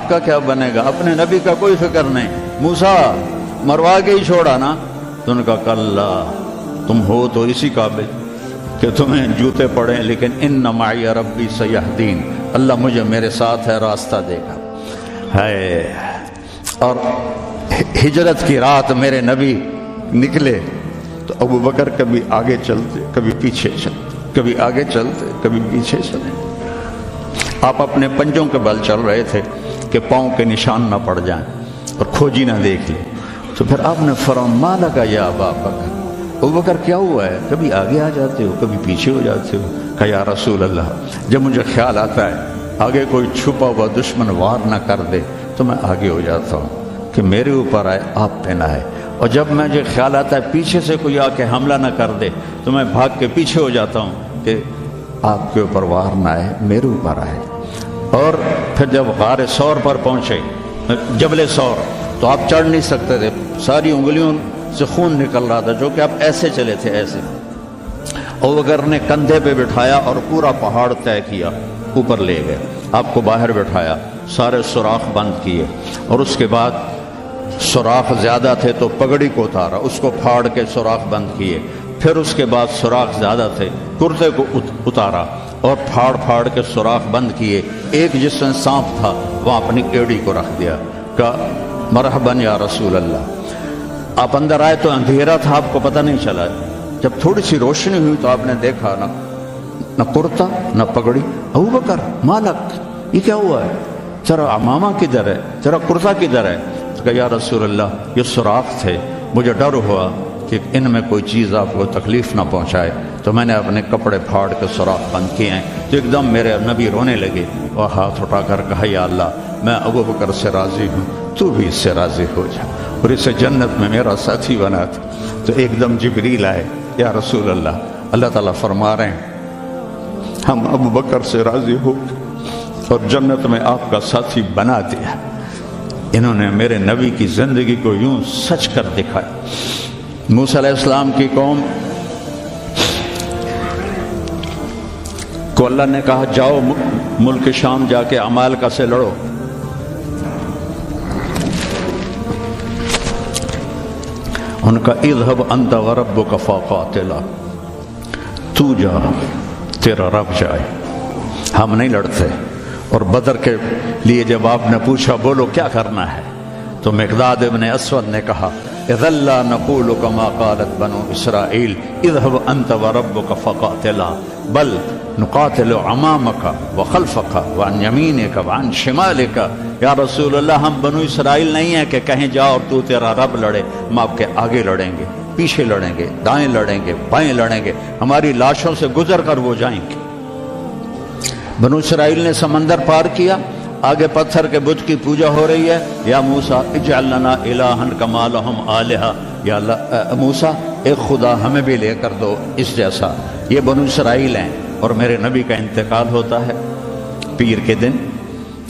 آپ کا کیا بنے گا؟ اپنے نبی کا کوئی فکر نہیں. موسیٰ مروا کے ہی چھوڑا نا. تو ان کا کلا، تم ہو تو اسی قابل کہ تمہیں جوتے پڑیں، لیکن ان معی ربی سیہدین، اللہ مجھے میرے ساتھ ہے، راستہ دے گا. ہے اور ہجرت کی رات میرے نبی نکلے تو ابو بکر کبھی آگے چلتے کبھی پیچھے چلتے، کبھی آگے چلتے کبھی پیچھے چلے. آپ اپنے پنجوں کے بل چل رہے تھے کہ پاؤں کے نشان نہ پڑ جائیں اور کھوجی نہ دیکھ لیں. تو پھر آپ نے فرمایا ما لکا یا ابا بکر، ابو بکر کیا ہوا ہے؟ کبھی آگے آ جاتے ہو کبھی پیچھے ہو جاتے ہو. کہا یا رسول اللہ، جب مجھے خیال آتا ہے آگے کوئی چھپا ہوا دشمن وار نہ کر دے تو میں آگے ہو جاتا ہوں کہ میرے اوپر آئے، آپ پہ نہ آئے. اور جب مجھے خیال آتا ہے پیچھے سے کوئی آ کے حملہ نہ کر دے تو میں بھاگ کے پیچھے ہو جاتا ہوں کہ آپ کے اوپر وار نہ آئے، میرے اوپر آئے. اور پھر جب غار ثور پر پہنچے، جبل ثور، تو آپ چڑھ نہیں سکتے تھے، ساری انگلیوں سے خون نکل رہا تھا، جو کہ آپ ایسے چلے تھے ایسے. ابو بکر نے کندھے پہ بٹھایا اور پورا پہاڑ طے کیا، اوپر لے گئے. آپ کو باہر بٹھایا، سارے سوراخ بند کیے، اور اس کے بعد سوراخ زیادہ تھے تو پگڑی کو اتارا، اس کو پھاڑ کے سوراخ بند کیے. پھر اس کے بعد سوراخ زیادہ تھے، کرتے کو اتارا اور پھاڑ پھاڑ کے سوراخ بند کیے. ایک جس میں سانپ تھا وہاں اپنی ایڑی کو رکھ دیا. کہا مرحباً یا رسول اللہ. آپ اندر آئے تو اندھیرا تھا، آپ کو پتہ نہیں چلا. جب تھوڑی سی روشنی ہوئی تو آپ نے دیکھا نہ کرتا نہ پگڑی. ابو بکر مالک، یہ کیا ہوا ہے؟ ذرا عمامہ کدھر ہے، ذرا کرتا کدھر ہے؟ تو کہا یا رسول اللہ یہ سوراخ تھے، مجھے ڈر ہوا کہ ان میں کوئی چیز آپ کو تکلیف نہ پہنچائے تو میں نے اپنے کپڑے پھاڑ کے سوراخ بند کیے ہیں. تو ایک دم میرے نبی رونے لگے اور ہاتھ اٹھا کر کہا یا اللہ میں ابو بکر سے راضی ہوں، تو بھی اس سے راضی ہو جا اور اسے جنت میں میرا ساتھی بنا تھا. تو ایک دم جبریل آئے، یا رسول اللہ، اللہ تعالیٰ فرما رہے ہیں ہم ابو بکر سے راضی ہو اور جنت میں آپ کا ساتھی بنا دیا. انہوں نے میرے نبی کی زندگی کو یوں سچ کر دکھایا. موسیٰ علیہ السلام کی قوم کو اللہ نے کہا جاؤ ملک شام جا کے عمالقہ سے لڑو. ان کا اذهب انت وربک فقاتلا، تو جا تیرا رب جائے، ہم نہیں لڑتے. اور بدر کے لیے جب آپ نے پوچھا بولو کیا کرنا ہے تو مقداد ابن اسود نے کہا اذا لا نقول كما قالت بنو اسرائیل اذهب انت وربك فقاتلا بل نقاتل امامك وخلفك وعن يمينك وعن شمالك. یا رسول اللہ ہم بنو اسرائیل نہیں ہیں کہ کہیں جا اور تو تیرا رب لڑے. ہم آپ کے آگے لڑیں گے، پیچھے لڑیں گے، دائیں لڑیں گے، بائیں لڑیں گے، ہماری لاشوں سے گزر کر وہ جائیں گے. بنو اسرائیل نے سمندر پار کیا، آگے پتھر کے بت کی پوجا ہو رہی ہے. یا موسیٰ اجعل لنا الہا کما لہم آلہہ، یا اللہ موسیٰ ایک خدا ہمیں بھی لے کر دو اس جیسا. یہ بنو اسرائیل ہیں اور میرے نبی کا انتقال ہوتا ہے پیر کے دن،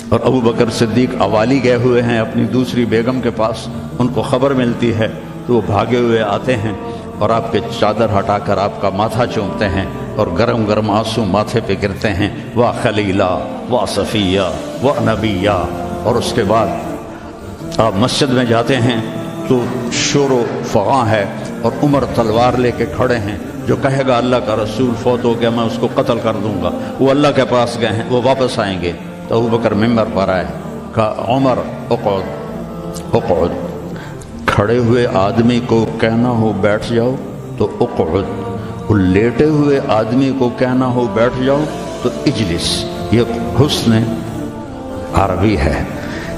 اور ابو بکر صدیق اوالی گئے ہوئے ہیں اپنی دوسری بیگم کے پاس. ان کو خبر ملتی ہے تو وہ بھاگے ہوئے آتے ہیں اور آپ کے چادر ہٹا کر آپ کا ماتھا چومتے ہیں اور گرم گرم آنسو ماتھے پہ گرتے ہیں. واہ خلیلہ واہ صفیہ واہ نبیہ. اور اس کے بعد آپ مسجد میں جاتے ہیں تو شور و فغاں ہے اور عمر تلوار لے کے کھڑے ہیں. جو کہے گا اللہ کا رسول فوت ہو گیا میں اس کو قتل کر دوں گا، وہ اللہ کے پاس گئے ہیں، وہ واپس آئیں گے. تو ابو بکر ممبر پر آئے، کہا عمر اقعد اقعد. کھڑے ہوئے آدمی کو کہنا ہو بیٹھ جاؤ تو اقعد، اور لیٹے ہوئے آدمی کو کہنا ہو بیٹھ جاؤ تو اجلس. یہ حسن عربی ہے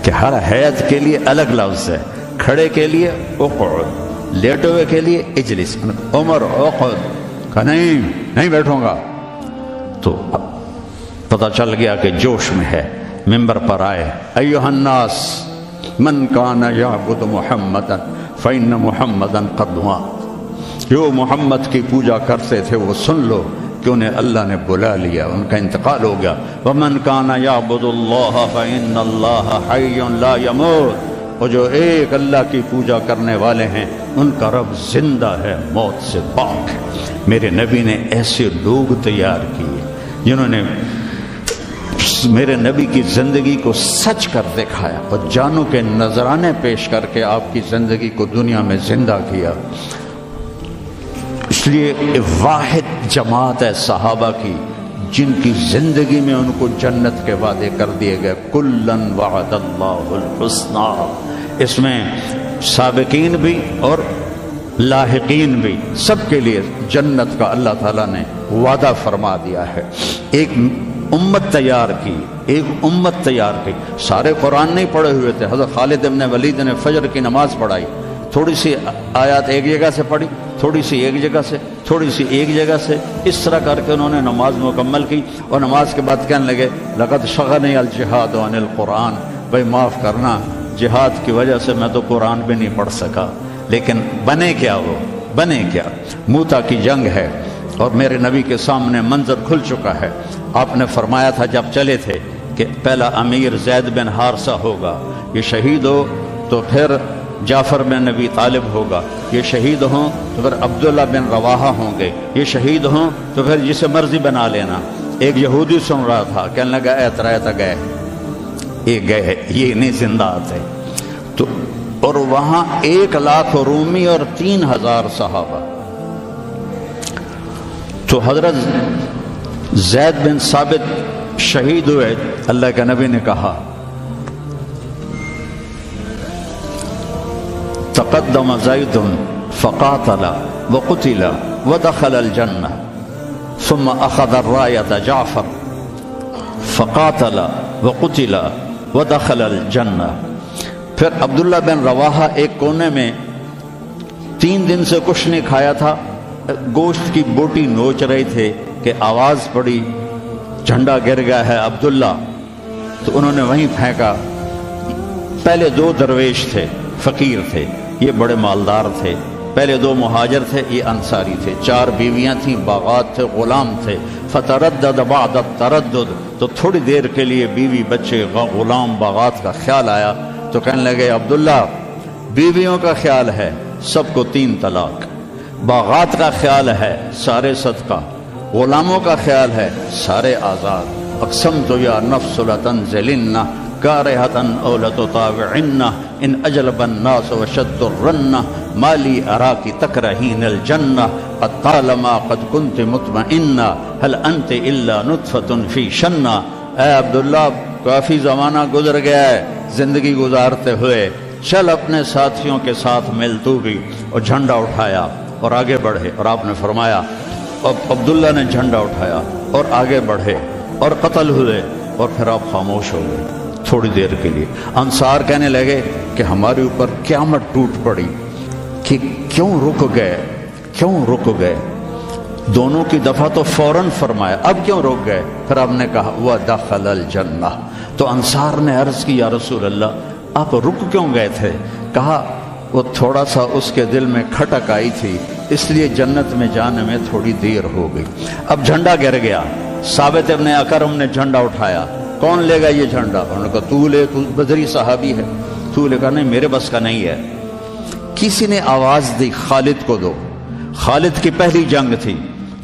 کہ ہر حیت کے لیے الگ لفظ ہے. کھڑے کے لیے اقعد، لیٹے ہوئے کے لیے اجلس. عمر اقعد، کہا نہیں بیٹھوں گا. تو پتہ چل گیا کہ جوش میں ہے. ممبر پر آئے، ایھا الناس من کان یعبد محمدا فإن محمدا قد مات. جو محمد کی پوجا کرتے تھے وہ سن لو کہ انہیں اللہ نے بلا لیا، ان کا انتقال ہو گیا. ومن کان یعبد اللہ فإن اللہ حی لا یموت. اور جو ایک اللہ کی پوجا کرنے والے ہیں ان کا رب زندہ ہے، موت سے پاک ہے. میرے نبی نے ایسے لوگ تیار کیے جنہوں نے میرے نبی کی زندگی کو سچ کر دکھایا اور جانوں کے نذرانے پیش کر کے آپ کی زندگی کو دنیا میں زندہ کیا۔ اس لیے واحد جماعت ہے صحابہ کی جن کی زندگی میں ان کو جنت کے وعدے کر دیے گئے، کلن وعد اللہ الحسنی۔ اس میں سابقین بھی اور لاحقین بھی، سب کے لیے جنت کا اللہ تعالیٰ نے وعدہ فرما دیا ہے۔ ایک امت تیار کی، ایک امت تیار کی۔ سارے قرآن نہیں پڑھے ہوئے تھے، حضرت خالد بن ولید نے فجر کی نماز پڑھائی، تھوڑی سی آیات ایک جگہ سے پڑھی، تھوڑی سی ایک جگہ سے، تھوڑی سی ایک جگہ سے، اس طرح کر کے انہوں نے نماز مکمل کی، اور نماز کے بعد کہنے لگے لقد شغلنی الجہاد عن القرآن، بھائی معاف کرنا، جہاد کی وجہ سے میں تو قرآن بھی نہیں پڑھ سکا، لیکن بنے کیا وہ، بنے کیا؟ موتا کی جنگ ہے اور میرے نبی کے سامنے منظر کھل چکا ہے۔ آپ نے فرمایا تھا جب چلے تھے کہ پہلا امیر زید بن حارثہ ہوگا، یہ شہید ہو تو پھر جعفر بن نبی طالب ہوگا، یہ شہید ہوں تو پھر عبداللہ بن رواحہ ہوں گے، یہ شہید ہوں تو پھر جسے مرضی بنا لینا۔ ایک یہودی سن رہا تھا، کہنے لگا اعتراض گئے، یہ گئے، یہ نہیں زندہ آتے۔ تو اور وہاں 1,00,000 رومی اور 3,000 صحابہ۔ تو حضرت زید بن ثابت شہید ہوئے، اللہ کے نبی نے کہا تقدم زید فقاتل وقتل ودخل الجنہ ثم اخذ الرایۃ جعفر فقاتل وقتل ودخل الجنہ۔ پھر عبداللہ بن رواحہ ایک کونے میں 3 دن سے کچھ نہیں کھایا تھا، گوشت کی بوٹی نوچ رہے تھے کہ آواز پڑی جھنڈا گر گیا ہے عبداللہ، تو انہوں نے وہیں پھینکا۔ پہلے 2 درویش تھے، فقیر تھے، یہ بڑے مالدار تھے، پہلے 2 مہاجر تھے، یہ انصاری تھے، 4 بیویاں تھیں، باغات تھے، غلام تھے۔ فتردد بعد التردد، تو تھوڑی دیر کے لیے بیوی بچے غلام باغات کا خیال آیا، تو کہنے لگے عبداللہ بیویوں کا خیال ہے سب کو 3 طلاق، باغات کا خیال ہے سارے صدقہ، غلاموں کا خیال ہے سارے آزاد۔ اقسمت یا نفس لتنزلن کارہۃ او لتطاوعن ان اجلب الناس وشد الرن ما لی اراک تکرہین الجنہ اطالما قد کنت مطمئنہ هل انت الا نطفۃ فی شنہ۔ اے عبداللہ کافی زمانہ گزر گیا ہے زندگی گزارتے ہوئے، چل اپنے ساتھیوں کے ساتھ مل تو بھی، اور جھنڈا اٹھایا اور آگے بڑھے۔ اور آپ نے فرمایا، اب عبداللہ نے جھنڈا اٹھایا اور آگے بڑھے اور قتل ہوئے، اور پھر آپ خاموش ہو گئے تھوڑی دیر کے لیے۔ انصار کہنے لگے کہ ہمارے اوپر قیامت ٹوٹ پڑی کہ کیوں رک گئے، کیوں رک گئے؟ دونوں کی دفعہ تو فوراً فرمایا، اب کیوں رک گئے؟ پھر آپ نے کہا وَدَخَلَ الْجَنَّةَ۔ تو انصار نے عرض کی یا رسول اللہ آپ رک کیوں گئے تھے؟ کہا وہ تھوڑا سا اس کے دل میں کھٹک آئی تھی، اس لیے جنت میں جانے میں تھوڑی دیر ہو گئی۔ اب جھنڈا گر گیا، ثابت ابن اکرم نے جھنڈا اٹھایا، کون لے گا یہ جھنڈا؟ انہوں نے کہا تو لے، تو بدری صحابی ہے، تو لے۔ کہا نہیں میرے بس کا نہیں ہے۔ کسی نے آواز دی خالد کو دو۔ خالد کی پہلی جنگ تھی،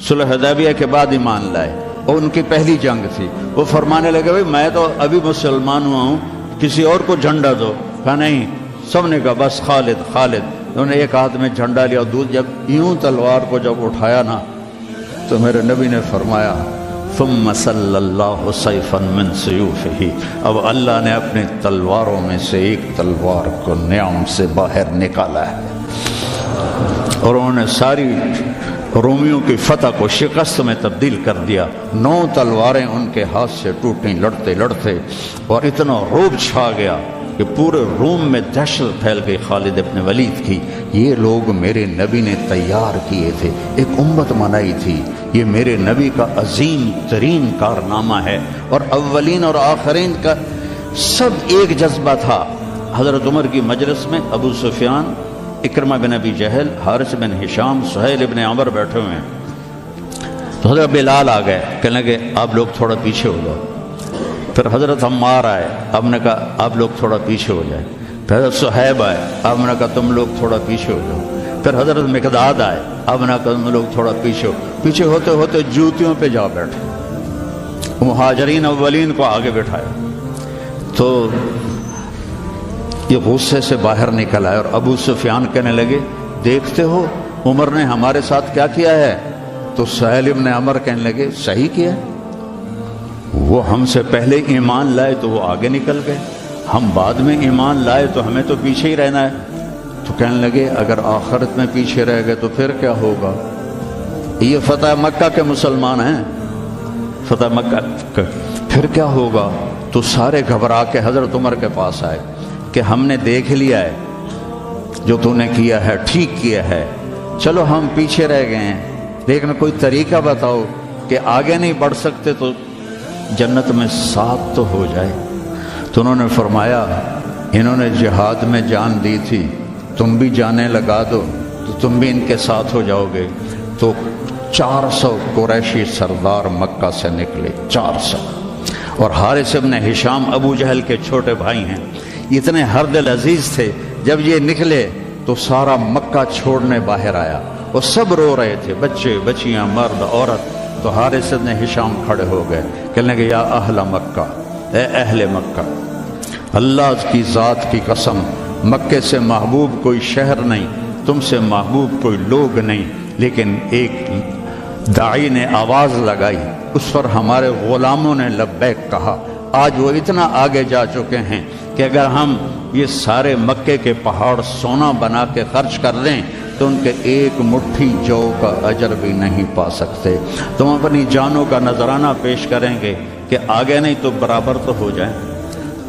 صلح حدیبیہ کے بعد ایمان لائے، اور ان کی پہلی جنگ تھی۔ وہ فرمانے لگے بھائی میں تو ابھی مسلمان ہوا ہوں، کسی اور کو جھنڈا دو۔ کہا نہیں، سب نے کہا بس خالد خالد۔ انہوں نے ایک ہاتھ میں جھنڈا لیا، دودھ جب یوں تلوار کو جب اٹھایا نا، تو میرے نبی نے فرمایا ثم صلی اللہ سیفا من سیوفہ، اب اللہ نے اپنی تلواروں میں سے ایک تلوار کو نیام سے باہر نکالا ہے، اور انہوں نے ساری رومیوں کی فتح کو شکست میں تبدیل کر دیا۔ 9 تلواریں ان کے ہاتھ سے ٹوٹیں لڑتے لڑتے، اور اتنا رعب چھا گیا کہ پورے روم میں دہشت پھیل گئی خالد ابن ولید کی۔ یہ لوگ میرے نبی نے تیار کیے تھے، ایک امت بنائی تھی، یہ میرے نبی کا عظیم ترین کارنامہ ہے، اور اولین اور آخرین کا سب ایک جذبہ تھا۔ حضرت عمر کی مجلس میں ابو سفیان، اکرمہ بن ابی جہل، حارث بن ہشام، سہیل ابن عمر بیٹھے ہوئے ہیں، تو حضرت بلال آ گئے، کہنے لگے آپ لوگ تھوڑا پیچھے ہو جاؤ۔ پھر حضرت عمار آئے، آپ نے کہا آپ لوگ تھوڑا پیچھے ہو جائے۔ پھر حضرت صہیب آئے، آپ نے کہا تم لوگ تھوڑا پیچھے ہو جاؤ۔ پھر حضرت مقداد آئے، آپ نے کہا تم لوگ تھوڑا پیچھے ہوتے ہوتے جوتیوں پہ جا بیٹھے۔ مہاجرین اولین کو آگے بٹھایا تو یہ غصے سے باہر نکل آئے اور ابو سفیان کہنے لگے دیکھتے ہو عمر نے ہمارے ساتھ کیا کیا ہے؟ تو سہیل ابن عمر کہنے لگے صحیح کیا، وہ ہم سے پہلے ایمان لائے تو وہ آگے نکل گئے، ہم بعد میں ایمان لائے تو ہمیں تو پیچھے ہی رہنا ہے۔ تو کہنے لگے اگر آخرت میں پیچھے رہ گئے تو پھر کیا ہوگا؟ یہ فتح مکہ کے مسلمان ہیں، فتح مکہ کا پھر کیا ہوگا؟ تو سارے گھبرا کے حضرت عمر کے پاس آئے کہ ہم نے دیکھ لیا ہے جو تو نے کیا ہے ٹھیک کیا ہے، چلو ہم پیچھے رہ گئے ہیں لیکن کوئی طریقہ بتاؤ کہ آگے نہیں بڑھ سکتے تو جنت میں ساتھ تو ہو جائے۔ تو انہوں نے فرمایا انہوں نے جہاد میں جان دی تھی، تم بھی جانے لگا دو تو تم بھی ان کے ساتھ ہو جاؤ گے۔ تو 400 قریشی سردار مکہ سے نکلے، 400، اور حارث ابن ہشام ابو جہل کے چھوٹے بھائی ہیں، اتنے ہر دل عزیز تھے۔ جب یہ نکلے تو سارا مکہ چھوڑنے باہر آیا اور سب رو رہے تھے، بچے بچیاں مرد عورت۔ تو حارث ابن ہشام کھڑے ہو گئے، کہنے لگے یا اہل مکہ، اے اہل مکہ، اللہ کی ذات کی قسم مکے سے محبوب کوئی شہر نہیں، تم سے محبوب کوئی لوگ نہیں، لیکن ایک داعی نے آواز لگائی، اس پر ہمارے غلاموں نے لبیک کہا۔ آج وہ اتنا آگے جا چکے ہیں کہ اگر ہم یہ سارے مکے کے پہاڑ سونا بنا کے خرچ کر دیں تو ان کے ایک مٹھی جو کا اجر بھی نہیں پا سکتے۔ تم اپنی جانوں کا نذرانہ پیش کریں گے کہ آگے نہیں تو برابر تو ہو جائیں۔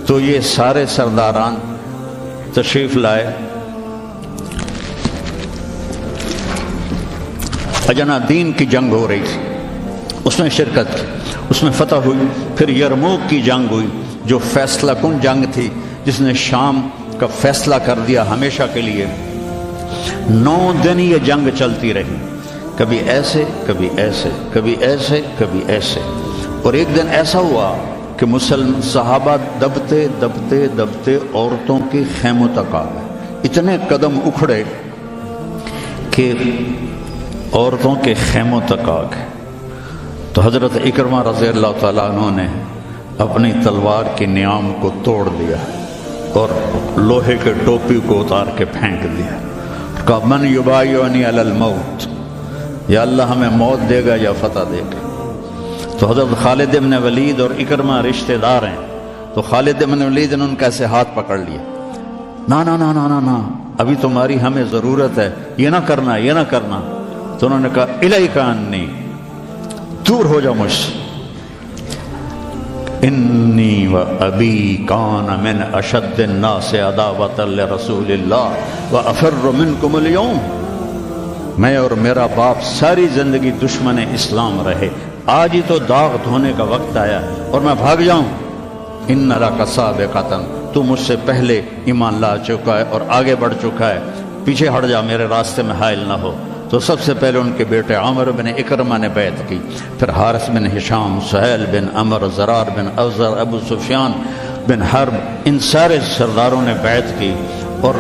تو یہ سارے سرداران تشریف لائے، اجنا دین کی جنگ ہو رہی تھی، اس میں شرکت کی، اس میں فتح ہوئی۔ پھر یرموک کی جنگ ہوئی جو فیصلہ کن جنگ تھی، جس نے شام کا فیصلہ کر دیا ہمیشہ کے لیے۔ 9 دن یہ جنگ چلتی رہی، کبھی ایسے کبھی ایسے کبھی ایسے کبھی ایسے، اور ایک دن ایسا ہوا کہ صحابہ دبتے دبتے دبتے عورتوں کے خیموں تک آ گئے، اتنے قدم اکھڑے کہ عورتوں کے خیموں تک آ گئے۔ تو حضرت اکرمہ رضی اللہ تعالیٰ عنہ نے اپنی تلوار کی نیام کو توڑ دیا اور لوہے کے ٹوپی کو اتار کے پھینک دیا، کہا من یبایعنی علی الموت، یا اللہ ہمیں موت دے گا یا فتح دے گا۔ تو حضرت خالد بن ولید اور اکرمہ رشتہ دار ہیں، تو خالد بن ولید نے ان کا ایسے ہاتھ پکڑ لیا، نا نا نا نا نا نا، ابھی تمہاری ہمیں ضرورت ہے، یہ نہ کرنا یہ نہ کرنا۔ تو انہوں نے کہا الیک عنی، دور ہو جاؤ مجھ سے، انی و ابی کان من اشد الناس عداوۃ لرسول اللہ و افر منکم اليوم، میں اور میرا باپ ساری زندگی دشمن اسلام رہے، آج ہی تو داغ دھونے کا وقت آیا اور میں بھاگ جاؤں۔ ان لک سابقۃ، تو مجھ سے پہلے ایمان لا چکا ہے اور آگے بڑھ چکا ہے، پیچھے ہٹ جا، میرے راستے میں حائل نہ ہو۔ تو سب سے پہلے ان کے بیٹے عامر بن اکرمہ نے بیعت کی، پھر حارث بن ہشام، سہیل بن عمر، زرار بن اوزر، ابو سفیان بن حرب، ان سارے سرداروں نے بیعت کی، اور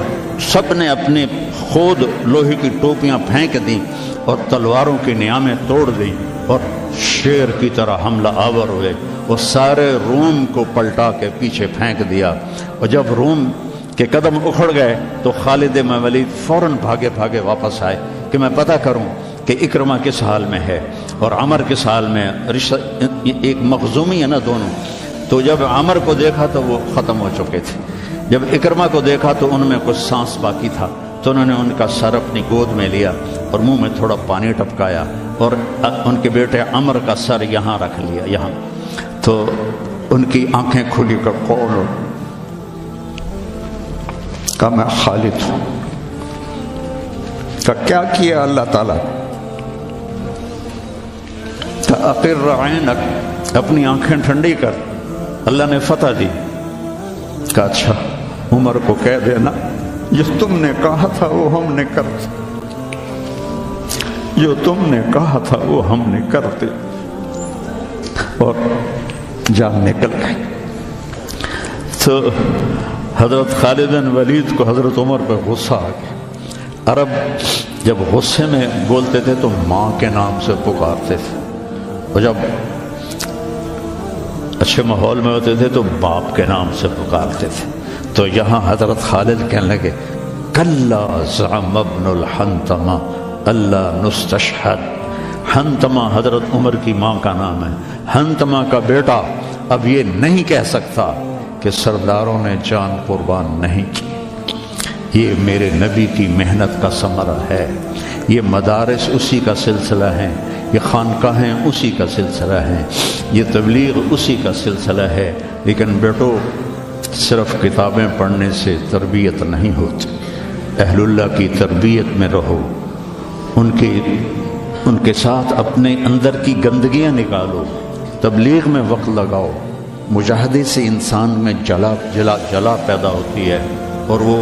سب نے اپنے خود لوہے کی ٹوپیاں پھینک دیں اور تلواروں کی نیامیں توڑ دیں اور شیر کی طرح حملہ آور ہوئے، وہ سارے روم کو پلٹا کے پیچھے پھینک دیا۔ اور جب روم کے قدم اکھڑ گئے تو خالد بن ولید فوراً بھاگے بھاگے واپس آئے کہ میں پتہ کروں کہ اکرمہ کس حال میں ہے اور عمر کس حال میں، رشتہ ایک مخزومی ہے نا دونوں۔ تو جب عمر کو دیکھا تو وہ ختم ہو چکے تھے، جب اکرمہ کو دیکھا تو ان میں کچھ سانس باقی تھا، تو انہوں نے ان کا سر اپنی گود میں لیا اور منہ میں تھوڑا پانی ٹپکایا اور ان کے بیٹے عمر کا سر یہاں رکھ لیا، یہاں۔ تو ان کی آنکھیں کھلی کر قول کہ میں خالد ہوں۔ کہ کیا کیا اللہ تعالیٰ؟ کہ اقر عینک، اپنی آنکھیں ٹھنڈی کر، اللہ نے فتح دی۔ کہ اچھا عمر کو کہہ دینا جو تم نے کہا تھا وہ ہم نے کر دیا، جو تم نے کہا تھا وہ ہم نے کر دیا، اور جان نکل گئی۔ تو حضرت خالد بن ولید کو حضرت عمر پہ غصہ آ گیا۔ عرب جب غصے میں بولتے تھے تو ماں کے نام سے پکارتے تھے، اور جب اچھے ماحول میں ہوتے تھے تو باپ کے نام سے پکارتے تھے. تو یہاں حضرت خالد کہنے لگے کلا زعم ابن الحنتمہ اللہ نستشہد. حنتمہ حضرت عمر کی ماں کا نام ہے. حنتمہ کا بیٹا اب یہ نہیں کہہ سکتا کہ سرداروں نے جان قربان نہیں کی. یہ میرے نبی کی محنت کا ثمرہ ہے. یہ مدارس اسی کا سلسلہ ہیں, یہ خانقاہیں اسی کا سلسلہ ہیں, یہ تبلیغ اسی کا سلسلہ ہے. لیکن بیٹو صرف کتابیں پڑھنے سے تربیت نہیں ہوتی. اہل اللہ کی تربیت میں رہو, ان کے ساتھ اپنے اندر کی گندگیاں نکالو, تبلیغ میں وقت لگاؤ. مجاہدے سے انسان میں جلا پیدا ہوتی ہے اور وہ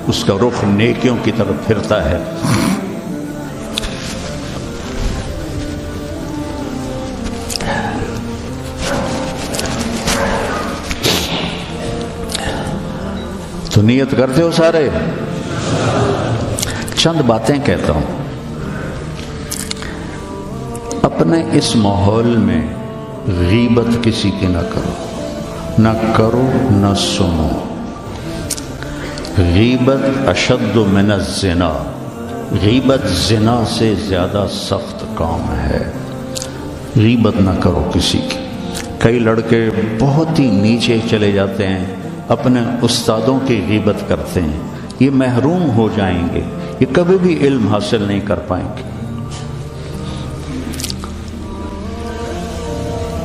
اس کا رخ نیکیوں کی طرف پھرتا ہے. تو نیت کرتے ہو سارے؟ چند باتیں کہتا ہوں. اپنے اس ماحول میں غیبت کسی کی نہ کرو نہ سنو. غیبت اشد من الزنا, غیبت زنا سے زیادہ سخت کام ہے. غیبت نہ کرو کسی کی. کئی لڑکے بہت ہی نیچے چلے جاتے ہیں, اپنے استادوں کی غیبت کرتے ہیں. یہ محروم ہو جائیں گے, یہ کبھی بھی علم حاصل نہیں کر پائیں گے.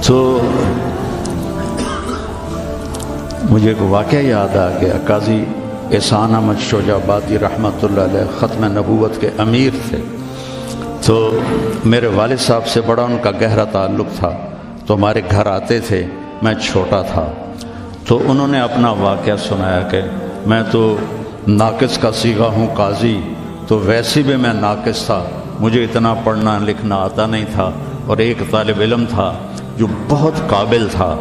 تو مجھے ایک واقعہ یاد آ گیا. قاضی احسان احمد شجاع آبادی رحمۃ اللہ علیہ ختم نبوت کے امیر تھے. تو میرے والد صاحب سے بڑا ان کا گہرا تعلق تھا. تو ہمارے گھر آتے تھے, میں چھوٹا تھا. تو انہوں نے اپنا واقعہ سنایا کہ میں تو ناقص کا صیغہ ہوں قاضی, تو ویسے بھی میں ناقص تھا, مجھے اتنا پڑھنا لکھنا آتا نہیں تھا. اور ایک طالب علم تھا جو بہت قابل تھا,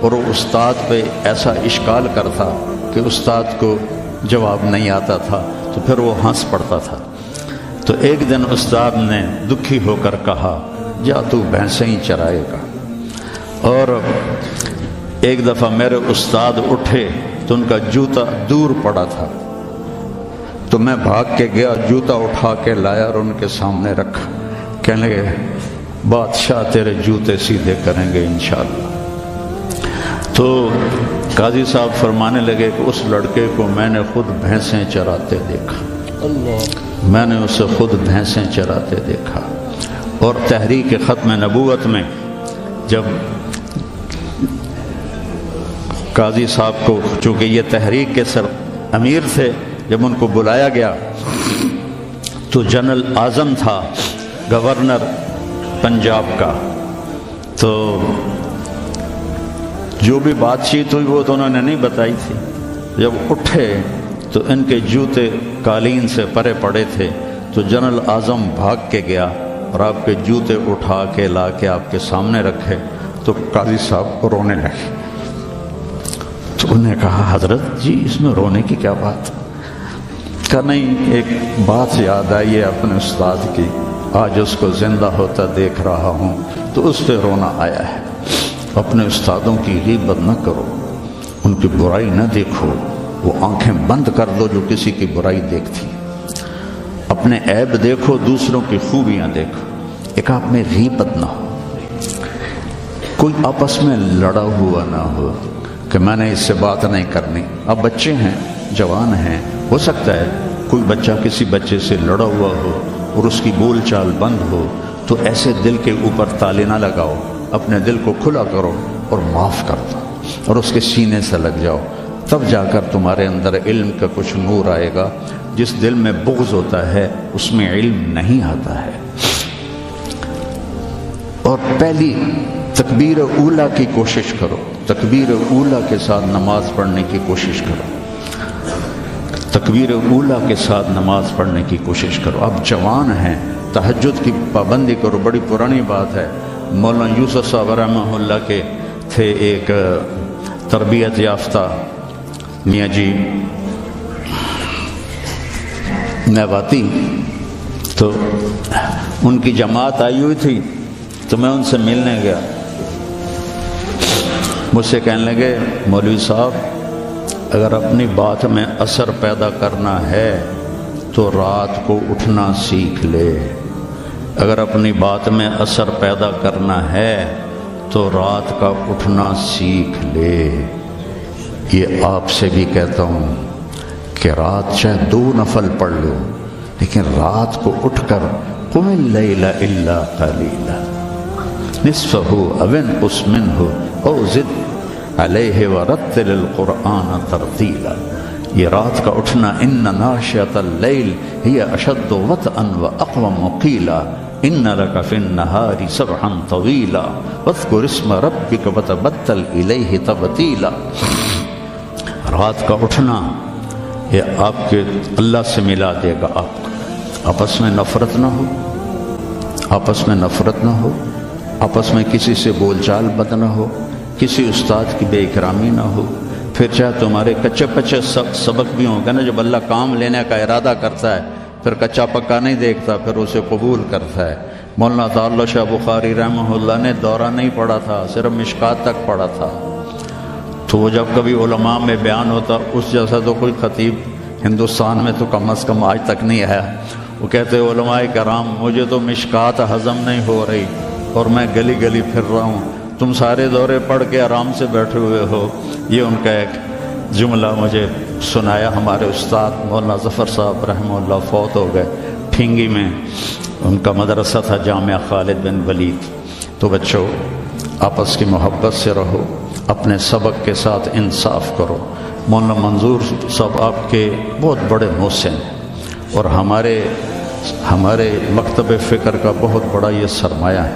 اور وہ استاد پہ ایسا اشکال کرتا کہ استاد کو جواب نہیں آتا تھا, تو پھر وہ ہنس پڑتا تھا. تو ایک دن استاد نے دکھی ہو کر کہا جا تو بھینسیں ہی چرائے گا. اور ایک دفعہ میرے استاد اٹھے تو ان کا جوتا دور پڑا تھا, تو میں بھاگ کے گیا, جوتا اٹھا کے لایا اور ان کے سامنے رکھا. کہنے لگے بادشاہ تیرے جوتے سیدھے کریں گے انشاءاللہ. تو قاضی صاحب فرمانے لگے کہ اس لڑکے کو میں نے خود بھینسیں چراتے دیکھا, میں نے اسے خود بھینسیں چراتے دیکھا. اور تحریک ختم نبوت میں جب قاضی صاحب کو, چونکہ یہ تحریک کے سر امیر تھے, جب ان کو بلایا گیا تو جنرل اعظم تھا گورنر پنجاب کا. تو جو بھی بات چیت ہوئی وہ تو انہوں نے نہیں بتائی تھی. جب اٹھے تو ان کے جوتے قالین سے پرے پڑے تھے. تو جنرل اعظم بھاگ کے گیا اور آپ کے جوتے اٹھا کے لا کے آپ کے سامنے رکھے. تو قاضی صاحب رونے لگے. تو انہوں نے کہا حضرت جی اس میں رونے کی کیا بات؟ کہا نہیں, ایک بات یاد آئی ہے اپنے استاد کی, آج اس کو زندہ ہوتا دیکھ رہا ہوں تو اس پہ رونا آیا ہے. اپنے استادوں کی غیبت نہ کرو, ان کی برائی نہ دیکھو, وہ آنکھیں بند کر دو جو کسی کی برائی دیکھتی. اپنے عیب دیکھو, دوسروں کی خوبیاں دیکھو. ایک آپ میں غیبت نہ ہو, کوئی آپس میں لڑا ہوا نہ ہو کہ میں نے اس سے بات نہیں کرنی. اب بچے ہیں, جوان ہیں, ہو سکتا ہے کوئی بچہ کسی بچے سے لڑا ہوا ہو اور اس کی بول چال بند ہو, تو ایسے دل کے اوپر تالے نہ لگاؤ, اپنے دل کو کھلا کرو اور معاف کر دو اور اس کے سینے سے لگ جاؤ. تب جا کر تمہارے اندر علم کا کچھ نور آئے گا. جس دل میں بغض ہوتا ہے اس میں علم نہیں آتا ہے. اور پہلی تکبیر اولیٰ کی کوشش کرو, تکبیر اولیٰ کے ساتھ نماز پڑھنے کی کوشش کرو, تکبیر اولیٰ کے ساتھ نماز پڑھنے کی کوشش کرو. اب جوان ہیں, تہجد کی پابندی کرو. بڑی پرانی بات ہے, مولانا یوسف صاحب رحمہ اللہ کے تھے ایک تربیت یافتہ میاں جی میواتی, تو ان کی جماعت آئی ہوئی تھی, تو میں ان سے ملنے گیا. مجھ سے کہنے لگے مولوی صاحب اگر اپنی بات میں اثر پیدا کرنا ہے تو رات کو اٹھنا سیکھ لے، اگر اپنی بات میں اثر پیدا کرنا ہے تو رات کا اٹھنا سیکھ لے۔ یہ آپ سے بھی کہتا ہوں کہ رات چاہے 2 نفل پڑھ لو لیکن رات کو اٹھ کر قم اللیل الا قلیلا نصفہ او انقص منہ او زد علیہ ورتل القرآن ترتیلا۔ یہ رات کا اٹھنا ان ناشئۃ اللیل ہی اشد وطئا واقوم قیلا ان لک فی النہار سبحا طویلا واذکر اسم ربک وتبتل الیہ تبتیلا۔ رات کا اٹھنا یہ آپ کے اللہ سے ملا دے گا آپ کو۔ آپس میں نفرت نہ ہو، آپس میں نفرت نہ ہو، آپس میں کسی سے بول چال بد نہ ہو، کسی استاد کی بے اکرامی نہ ہو۔ پھر چاہے تمہارے کچے پچے سبق بھی ہوں گے نا، جب اللہ کام لینے کا ارادہ کرتا ہے پھر کچا پکا نہیں دیکھتا، پھر اسے قبول کرتا ہے۔ مولانا تعالی شاہ بخاری رحمہ اللہ نے دورہ نہیں پڑھا تھا، صرف مشکات تک پڑھا تھا، تو وہ جب کبھی علماء میں بیان ہوتا اس جیسا تو کوئی خطیب ہندوستان میں تو کم از کم آج تک نہیں آیا۔ وہ کہتے علماء کرام مجھے تو مشکات ہضم نہیں ہو رہی اور میں گلی گلی پھر رہا ہوں، تم سارے دورے پڑھ کے آرام سے بیٹھے ہوئے ہو۔ یہ ان کا ایک جملہ مجھے سنایا ہمارے استاد مولانا ظفر صاحب رحمہ اللہ، فوت ہو گئے۔ ٹھینگی میں ان کا مدرسہ تھا جامعہ خالد بن ولید۔ تو بچوں آپس کی محبت سے رہو، اپنے سبق کے ساتھ انصاف کرو۔ مولانا منظور صاحب آپ کے بہت بڑے محسن اور ہمارے مکتب فکر کا بہت بڑا یہ سرمایہ ہے،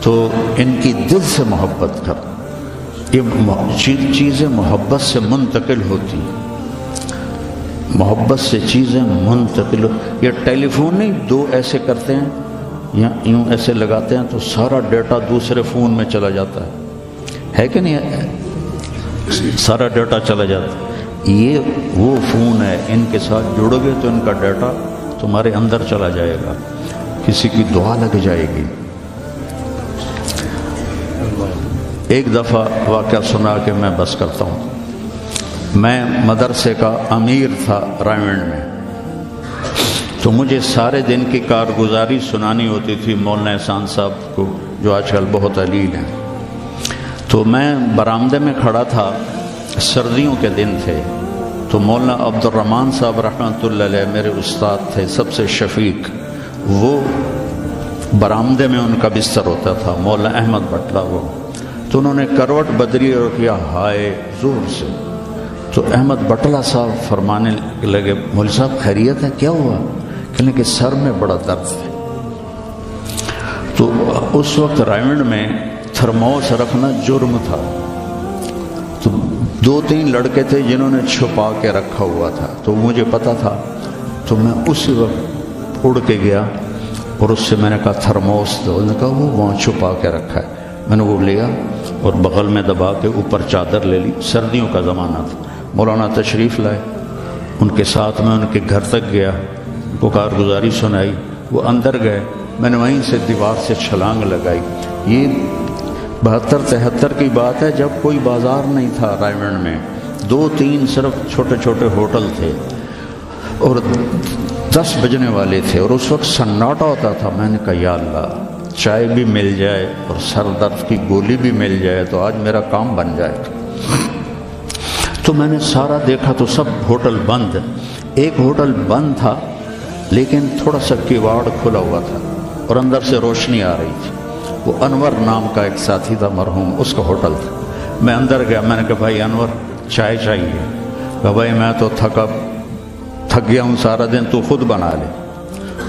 تو ان کی دل سے محبت کرو۔ یہ چیزیں محبت سے منتقل ہوتی، محبت سے چیزیں منتقل یہ ٹیلی فون نہیں، 2 ایسے کرتے ہیں یا یوں ایسے لگاتے ہیں تو سارا ڈیٹا دوسرے فون میں چلا جاتا ہے کہ نہیں؟ سارا ڈیٹا چلا جاتا ہے۔ یہ وہ فون ہے، ان کے ساتھ جڑو گے تو ان کا ڈیٹا تمہارے اندر چلا جائے گا، کسی کی دعا لگ جائے گی۔ ایک دفعہ واقعہ سنا کہ میں بس کرتا ہوں۔ میں مدرسے کا امیر تھا رائمنڈ میں، تو مجھے سارے دن کی کارگزاری سنانی ہوتی تھی مولانا احسان صاحب کو، جو آج کل بہت علیل ہیں۔ تو میں برآمدے میں کھڑا تھا، سردیوں کے دن تھے، تو مولانا عبد الرحمن صاحب رحمۃ اللہ علیہ میرے استاد تھے، سب سے شفیق، وہ برآمدے میں ان کا بستر ہوتا تھا، مولانا احمد بٹلہ وہ، تو انہوں نے کروٹ بدلی اور کیا ہائے زور سے، تو احمد بٹلہ صاحب فرمانے لگے مولوی صاحب خیریت ہے، کیا ہوا؟ کہنے کہ سر میں بڑا درد ہے۔ تو اس وقت رائمنڈ میں تھرموس رکھنا جرم تھا، تو 2-3 لڑکے تھے جنہوں نے چھپا کے رکھا ہوا تھا، تو مجھے پتا تھا، تو میں اسی وقت اڑ کے گیا اور اس سے میں نے کہا تھرموس دو، انہوں نے کہا وہ وہاں چھپا کے رکھا ہے۔ میں نے وہ لیا اور بغل میں دبا کے اوپر چادر لے لی، سردیوں کا زمانہ تھا۔ مولانا تشریف لائے، ان کے ساتھ میں ان کے گھر تک گیا، ان کو کارگزاری سنائی، وہ اندر گئے، میں نے وہیں سے دیوار سے چھلانگ لگائی۔ یہ 72-73 کی بات ہے، جب کوئی بازار نہیں تھا رائمنڈ میں، 2-3 صرف چھوٹے چھوٹے ہوٹل تھے اور 10 بجنے والے تھے، اور اس وقت سناٹا ہوتا تھا۔ میں نے کہا یا اللہ چائے بھی مل جائے اور سر درد کی گولی بھی مل جائے تو آج میرا کام بن جائے۔ تو میں نے سارا دیکھا تو سب ہوٹل بند، ایک ہوٹل بند تھا لیکن تھوڑا سا کیواڑ کھلا ہوا تھا اور اندر سے روشنی آ رہی تھی، وہ انور نام کا ایک ساتھی تھا مرحوم، اس کا ہوٹل تھا۔ میں اندر گیا، میں نے کہا بھائی انور چائے چاہیے؟ کہا بھائی میں تو تھک گیا ہوں سارا دن، تو خود بنا لے۔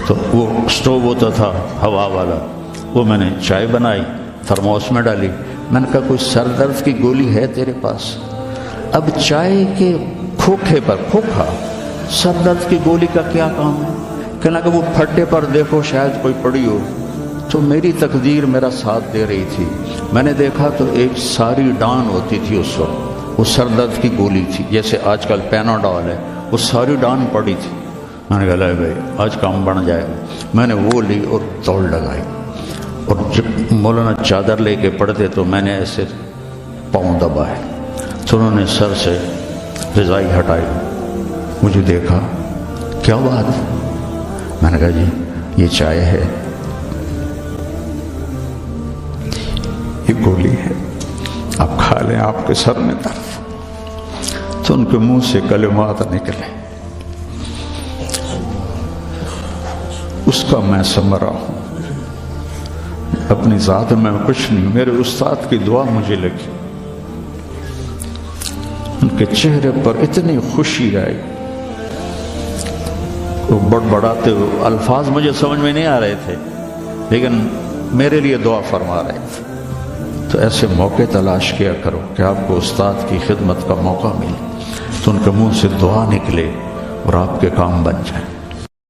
تو وہ سٹوو ہوتا تھا ہوا والا، وہ میں نے چائے بنائی، تھرموس میں ڈالی۔ میں نے کہا کوئی سر درد کی گولی ہے تیرے پاس؟ اب چائے کے کھوکھے پر کھوکھا، سر درد کی گولی کا کیا کام ہے؟ کہنا کہ وہ پھٹے پر دیکھو شاید کوئی پڑی ہو۔ تو میری تقدیر میرا ساتھ دے رہی تھی، میں نے دیکھا تو ایک ساری ڈان ہوتی تھی اس وقت، وہ سر درد کی گولی تھی، جیسے آج کل پیناڈول ہے، وہ ساری ڈان پڑی تھی۔ میں نے کہا لے بھائی آج کام بن جائے گا۔ میں نے وہ لی اور دوڑ لگائی، اور جب مولانا چادر لے کے پڑھتے تو میں نے ایسے پاؤں دبائے تو انہوں نے سر سے رضائی ہٹائی، مجھے دیکھا، کیا بات؟ میں نے کہا جی یہ چائے ہے، یہ گولی ہے، آپ کھا لیں، آپ کے سر میں درد۔ تو ان کے منہ سے کلمات نکلے، اس کا میں ثمرہ ہوں، اپنی ذات میں کچھ نہیں، میرے استاد کی دعا مجھے لگی۔ ان کے چہرے پر اتنی خوشی آئی، وہ بڑبڑاتے ہوئے، الفاظ مجھے سمجھ میں نہیں آ رہے تھے لیکن میرے لیے دعا فرما رہے تھے۔ تو ایسے موقع تلاش کیا کرو کہ آپ کو استاد کی خدمت کا موقع ملے تو ان کے منہ سے دعا نکلے اور آپ کے کام بن جائیں۔